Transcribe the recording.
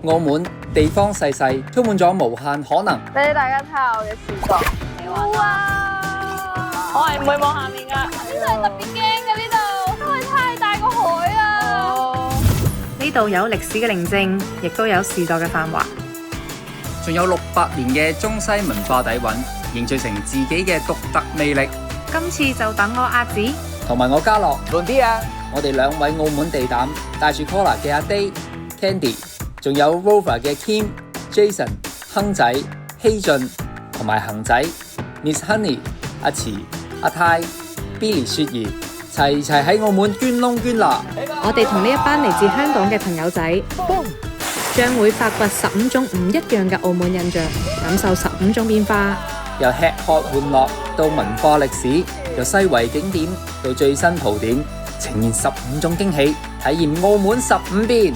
澳門地方細細，充滿咗無限可能。俾大家睇下我嘅視覺。哇！我係唔會望下面㗎。呢度係特別驚嘅，呢度因為太大個海啊。呢度有歷史嘅寧靜，亦都有時代嘅繁華，仲有600年嘅中西文化底蘊，凝聚成自己嘅獨特魅力。今次就等我阿子同埋我家樂，亂啲啊！我哋2位澳門地膽，帶住 Collar 嘅阿 Day、Candy， 仲有 Rover 嘅 Kim、Jason、亨仔、希俊同埋恒仔、Miss Honey、阿慈、阿泰、Billy 雪兒，齊齊喺澳門捐窿捐罅。我哋同呢一班嚟自香港嘅朋友仔，將會發掘15種唔一樣嘅澳門印象，感受15種變化。由吃喝玩樂到文化歷史，由西圍景點到最新蒲點，呈現15種驚喜，體驗澳門15變。